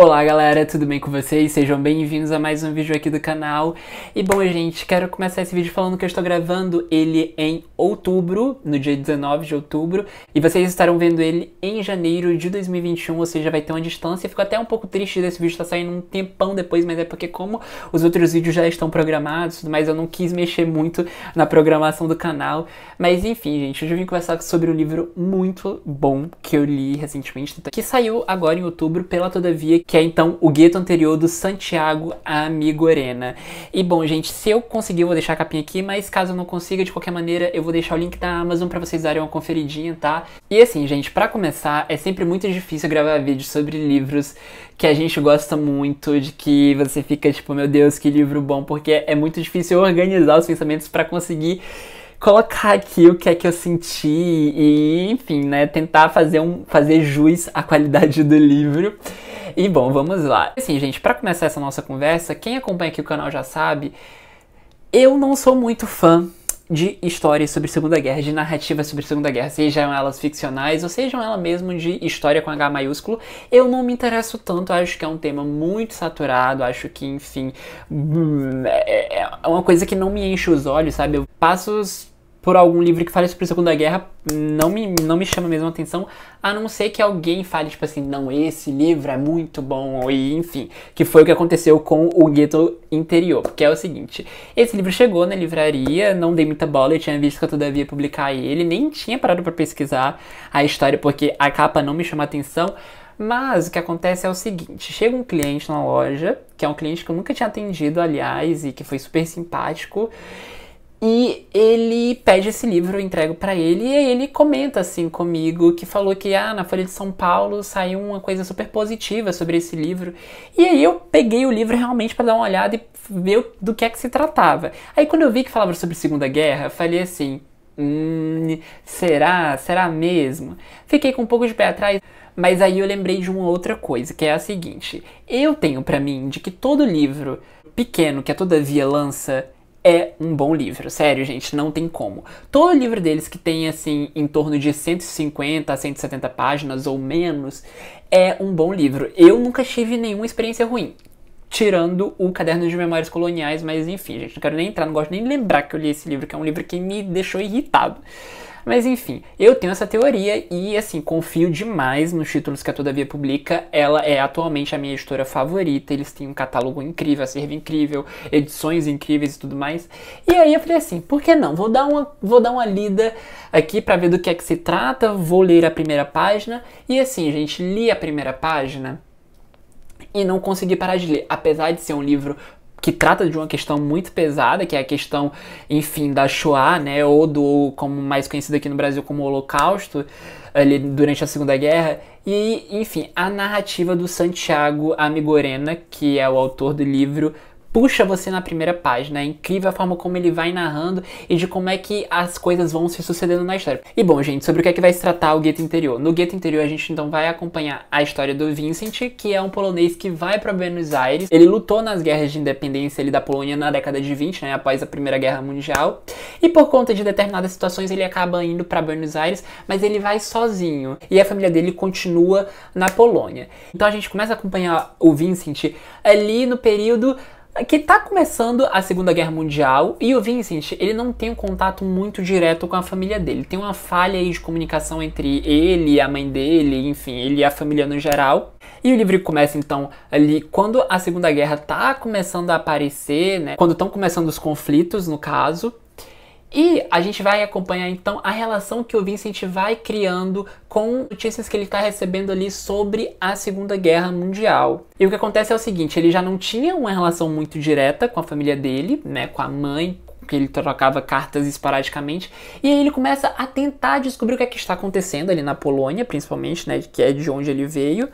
Olá galera, tudo bem com vocês? Sejam bem-vindos a mais um vídeo aqui do canal. E bom, gente, quero começar esse vídeo falando que eu estou gravando ele em outubro, no dia 19 de outubro, e vocês estarão vendo ele em janeiro de 2021, ou seja, vai ter uma distância. Fico até um pouco triste desse vídeo estar saindo um tempão depois, mas é porque como os outros vídeos já estão programados, mas eu não quis mexer muito na programação do canal. Mas enfim, gente, hoje eu vim conversar sobre um livro muito bom que eu li recentemente, que saiu agora em outubro pela Todavia, que é então O Gueto Anterior, do Santiago Amigorena. E bom, gente, se eu conseguir eu vou deixar a capinha aqui, mas caso eu não consiga, de qualquer maneira, eu vou deixar o link da Amazon pra vocês darem uma conferidinha, tá? E assim, gente, pra começar, é sempre muito difícil gravar vídeos sobre livros que a gente gosta muito, de que você fica tipo, meu Deus, que livro bom, porque é muito difícil organizar os pensamentos pra conseguir colocar aqui o que é que eu senti e, enfim, né, tentar fazer jus à qualidade do livro. E bom, vamos lá. Assim, gente, pra começar essa nossa conversa, quem acompanha aqui o canal já sabe, eu não sou muito fã de histórias sobre Segunda Guerra, de narrativas sobre Segunda Guerra, sejam elas ficcionais ou sejam elas mesmo de história com H maiúsculo. Eu não me interesso tanto, acho que é um tema muito saturado, acho que, enfim, é uma coisa que não me enche os olhos, sabe? Eu passo por algum livro que fale sobre Segunda Guerra, não me chama mesmo a atenção, a não ser que alguém fale, tipo assim, não, esse livro é muito bom, e enfim, que foi o que aconteceu com O Gueto Interior, que é o seguinte, esse livro chegou na livraria, não dei muita bola, eu tinha visto que eu Todavia publicar ele, nem tinha parado pra pesquisar a história, porque a capa não me chama a atenção, mas o que acontece é o seguinte, chega um cliente na loja, que é um cliente que eu nunca tinha atendido, aliás, e que foi super simpático, e ele pede esse livro, eu entrego pra ele, e aí ele comenta assim comigo, que falou que na Folha de São Paulo saiu uma coisa super positiva sobre esse livro. E aí eu peguei o livro realmente pra dar uma olhada e ver do que é que se tratava. Aí quando eu vi que falava sobre Segunda Guerra, eu falei assim, será mesmo? Fiquei com um pouco de pé atrás, mas aí eu lembrei de uma outra coisa, que é a seguinte, eu tenho pra mim de que todo livro pequeno que a Todavia lança é um bom livro, sério, gente, não tem como. Todo livro deles que tem, assim, em torno de 150 a 170 páginas ou menos, é um bom livro. Eu nunca tive nenhuma experiência ruim, tirando o Caderno de Memórias Coloniais, mas enfim, gente, não quero nem entrar, não gosto nem de lembrar que eu li esse livro, que é um livro que me deixou irritado. Mas enfim, eu tenho essa teoria e, assim, confio demais nos títulos que a Todavia publica. Ela é atualmente a minha editora favorita, eles têm um catálogo incrível, acervo incrível, edições incríveis e tudo mais. E aí eu falei assim, por que não? Vou dar uma lida aqui pra ver do que é que se trata, vou ler a primeira página. E assim, gente, li a primeira página e não consegui parar de ler, apesar de ser um livro que trata de uma questão muito pesada, que é a questão, enfim, da Shoah, né, ou do, como mais conhecido aqui no Brasil como Holocausto, ali durante a Segunda Guerra, e, enfim, a narrativa do Santiago Amigorena, que é o autor do livro, puxa você na primeira página, é incrível a forma como ele vai narrando e de como é que as coisas vão se sucedendo na história. E bom, gente, sobre o que é que vai se tratar o Gueto Interior? No Gueto Interior a gente então vai acompanhar a história do Vincent, que é um polonês que vai para Buenos Aires. Ele lutou nas guerras de independência ali da Polônia na década de 20, né, após a Primeira Guerra Mundial, e por conta de determinadas situações ele acaba indo para Buenos Aires, mas ele vai sozinho, e a família dele continua na Polônia. Então a gente começa a acompanhar o Vincent ali no período que tá começando a Segunda Guerra Mundial, e o Vincent, ele não tem um contato muito direto com a família dele. Tem uma falha aí de comunicação entre ele e a mãe dele, enfim, ele e a família no geral. E o livro começa então ali quando a Segunda Guerra tá começando a aparecer, né? Quando estão começando os conflitos, no caso. E a gente vai acompanhar então a relação que o Vincent vai criando com notícias que ele está recebendo ali sobre a Segunda Guerra Mundial. E o que acontece é o seguinte, ele já não tinha uma relação muito direta com a família dele, né, com a mãe, que ele trocava cartas esporadicamente, e aí ele começa a tentar descobrir o que é que está acontecendo ali na Polônia, principalmente, né, que é de onde ele veio.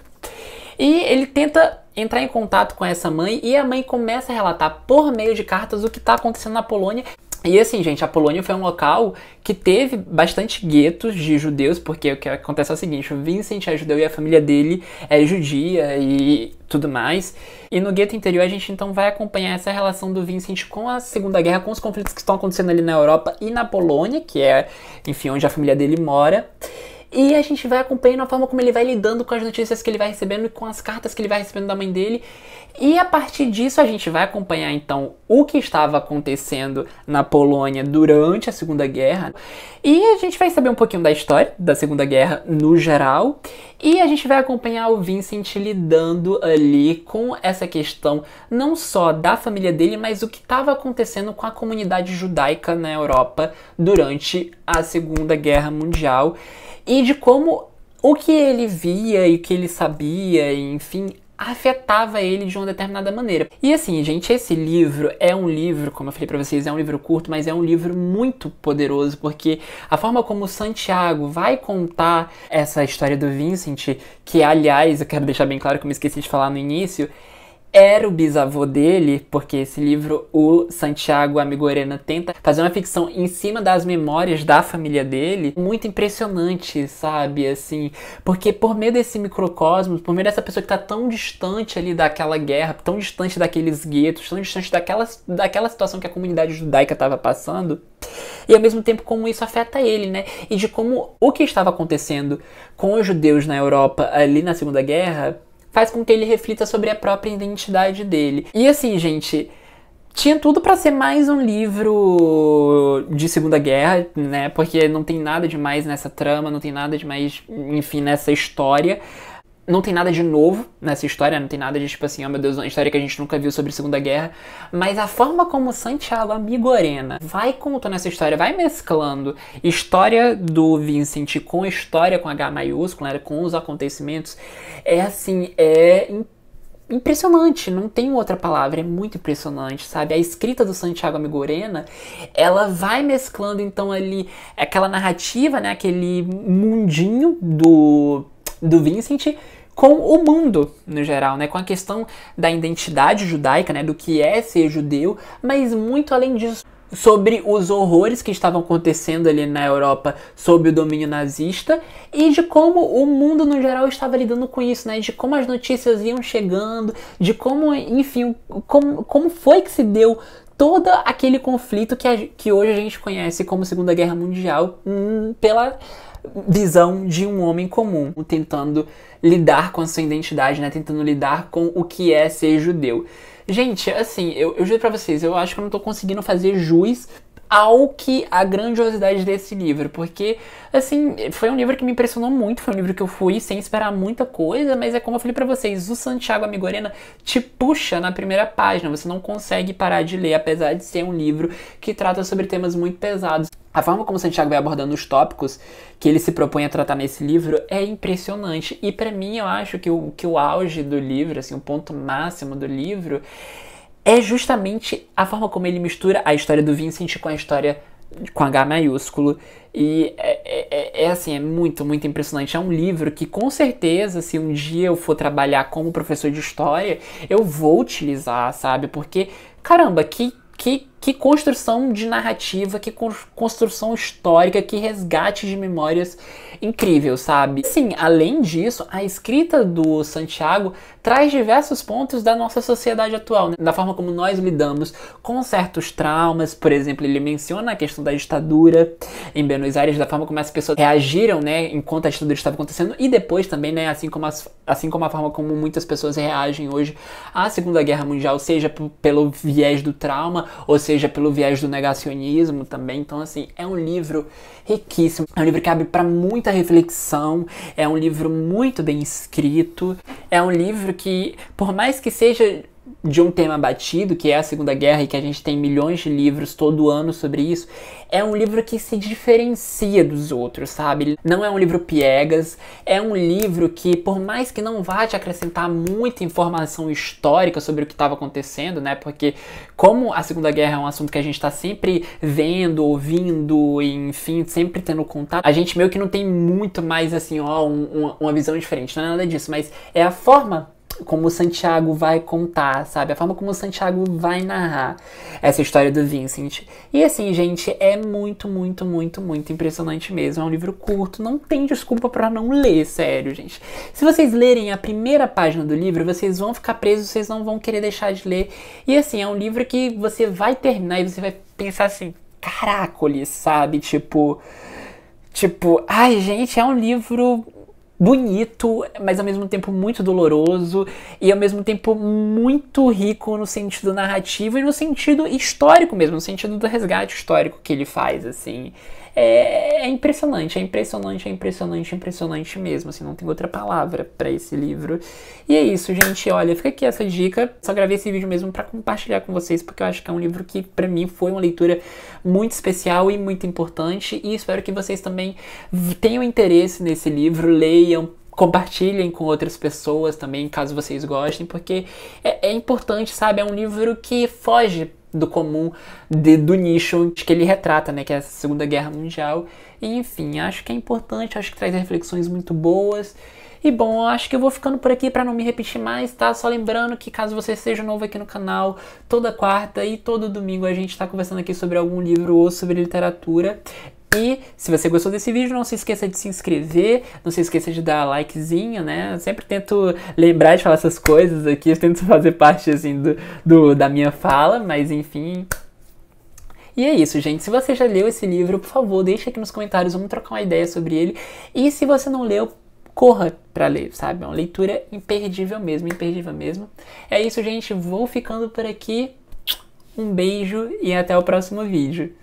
E ele tenta entrar em contato com essa mãe, e a mãe começa a relatar por meio de cartas o que está acontecendo na Polônia. E assim, gente, a Polônia foi um local que teve bastante guetos de judeus, porque o que acontece é o seguinte, o Vincent é judeu e a família dele é judia e tudo mais. E no Gueto Interior a gente então vai acompanhar essa relação do Vincent com a Segunda Guerra, com os conflitos que estão acontecendo ali na Europa e na Polônia, que é, enfim, onde a família dele mora. E a gente vai acompanhando a forma como ele vai lidando com as notícias que ele vai recebendo e com as cartas que ele vai recebendo da mãe dele. E a partir disso a gente vai acompanhar então o que estava acontecendo na Polônia durante a Segunda Guerra. E a gente vai saber um pouquinho da história da Segunda Guerra no geral. E a gente vai acompanhar o Vincent lidando ali com essa questão não só da família dele, mas o que estava acontecendo com a comunidade judaica na Europa durante a Segunda Guerra Mundial. E de como o que ele via e o que ele sabia, enfim, afetava ele de uma determinada maneira. E assim, gente, esse livro é um livro, como eu falei pra vocês, é um livro curto, mas é um livro muito poderoso, porque a forma como o Santiago vai contar essa história do Vincent, que aliás, eu quero deixar bem claro que eu me esqueci de falar no início, era o bisavô dele, porque esse livro, o Santiago Amigorena tenta fazer uma ficção em cima das memórias da família dele, muito impressionante, sabe, assim, porque por meio desse microcosmos, por meio dessa pessoa que tá tão distante ali daquela guerra, tão distante daqueles guetos, tão distante daquela situação que a comunidade judaica estava passando, e ao mesmo tempo como isso afeta ele, né, e de como o que estava acontecendo com os judeus na Europa ali na Segunda Guerra faz com que ele reflita sobre a própria identidade dele. E assim, gente, tinha tudo pra ser mais um livro de Segunda Guerra, né? Porque não tem nada demais nessa trama, não tem nada demais, enfim, nessa história. Não tem nada de novo nessa história, não tem nada de tipo assim, oh meu Deus, uma história que a gente nunca viu sobre Segunda Guerra. Mas a forma como Santiago Amigorena vai contando essa história, vai mesclando história do Vincent com história com H maiúsculo, né, com os acontecimentos, é assim, impressionante, não tem outra palavra, é muito impressionante, sabe? A escrita do Santiago Amigorena, ela vai mesclando então ali aquela narrativa, né, aquele mundinho do Vincent com o mundo no geral, né, com a questão da identidade judaica, né, do que é ser judeu, mas muito além disso, sobre os horrores que estavam acontecendo ali na Europa sob o domínio nazista e de como o mundo no geral estava lidando com isso, né, de como as notícias iam chegando, de como, enfim, como foi que se deu todo aquele conflito que hoje a gente conhece como Segunda Guerra Mundial pela visão de um homem comum, tentando lidar com a sua identidade, né? Tentando lidar com o que é ser judeu. Gente, assim, eu juro pra vocês, eu acho que eu não tô conseguindo fazer jus ao que a grandiosidade desse livro, porque, assim, foi um livro que me impressionou muito, foi um livro que eu fui sem esperar muita coisa, mas é como eu falei pra vocês, o Santiago Amigorena te puxa na primeira página, você não consegue parar de ler, apesar de ser um livro que trata sobre temas muito pesados. A forma como o Santiago vai abordando os tópicos que ele se propõe a tratar nesse livro é impressionante, e pra mim eu acho que o auge do livro, assim, o ponto máximo do livro é justamente a forma como ele mistura a história do Vincent com a história com H maiúsculo. E assim, é muito, muito impressionante. É um livro que com certeza, se um dia eu for trabalhar como professor de história, eu vou utilizar, sabe? Porque, caramba, que construção de narrativa, que construção histórica, que resgate de memórias incrível, sabe? Sim, além disso, a escrita do Santiago traz diversos pontos da nossa sociedade atual, né? Da forma como nós lidamos com certos traumas. Por exemplo, ele menciona a questão da ditadura em Buenos Aires, da forma como as pessoas reagiram, né, enquanto a ditadura estava acontecendo, e depois também, né, assim como a forma como muitas pessoas reagem hoje à Segunda Guerra Mundial, seja pelo viés do trauma, ou seja pelo viés do negacionismo também. Então, assim, é um livro riquíssimo, é um livro que abre para muita reflexão, é um livro muito bem escrito, é um livro que, por mais que seja de um tema batido, que é a Segunda Guerra, e que a gente tem milhões de livros todo ano sobre isso, é um livro que se diferencia dos outros, sabe? Não é um livro piegas, é um livro que, por mais que não vá te acrescentar muita informação histórica sobre o que estava acontecendo, né? Porque como a Segunda Guerra é um assunto que a gente está sempre vendo, ouvindo, enfim, sempre tendo contato, a gente meio que não tem muito mais, assim, ó, uma visão diferente, não é nada disso, mas é a forma como o Santiago vai contar, sabe? A forma como o Santiago vai narrar essa história do Vincent. E assim, gente, é muito, muito, muito, muito impressionante mesmo. É um livro curto, não tem desculpa pra não ler, sério, gente. Se vocês lerem a primeira página do livro, vocês vão ficar presos, vocês não vão querer deixar de ler. E assim, é um livro que você vai terminar e você vai pensar assim, caracoles, sabe? Tipo, Tipo, ai, gente, é um livro bonito, mas ao mesmo tempo muito doloroso e ao mesmo tempo muito rico no sentido narrativo e no sentido histórico mesmo, no sentido do resgate histórico que ele faz, assim. É impressionante, é impressionante, é impressionante, é impressionante mesmo, assim, não tem outra palavra pra esse livro. E é isso, gente, olha, fica aqui essa dica, só gravei esse vídeo mesmo pra compartilhar com vocês, porque eu acho que é um livro que pra mim foi uma leitura muito especial e muito importante, e espero que vocês também tenham interesse nesse livro, leiam, compartilhem com outras pessoas também, caso vocês gostem, porque é importante, sabe? É um livro que foge do comum, do nicho que ele retrata, né? Que é a Segunda Guerra Mundial. E, enfim, acho que é importante, acho que traz reflexões muito boas. E, bom, acho que eu vou ficando por aqui para não me repetir mais, tá? Só lembrando que caso você seja novo aqui no canal, toda quarta e todo domingo a gente tá conversando aqui sobre algum livro ou sobre literatura. E se você gostou desse vídeo, não se esqueça de se inscrever, não se esqueça de dar likezinho, né? Eu sempre tento lembrar de falar essas coisas aqui, eu tento fazer parte, assim, da minha fala, mas enfim. E é isso, gente. Se você já leu esse livro, por favor, deixa aqui nos comentários, vamos trocar uma ideia sobre ele. E se você não leu, corra pra ler, sabe? É uma leitura imperdível mesmo, imperdível mesmo. É isso, gente. Vou ficando por aqui. Um beijo e até o próximo vídeo.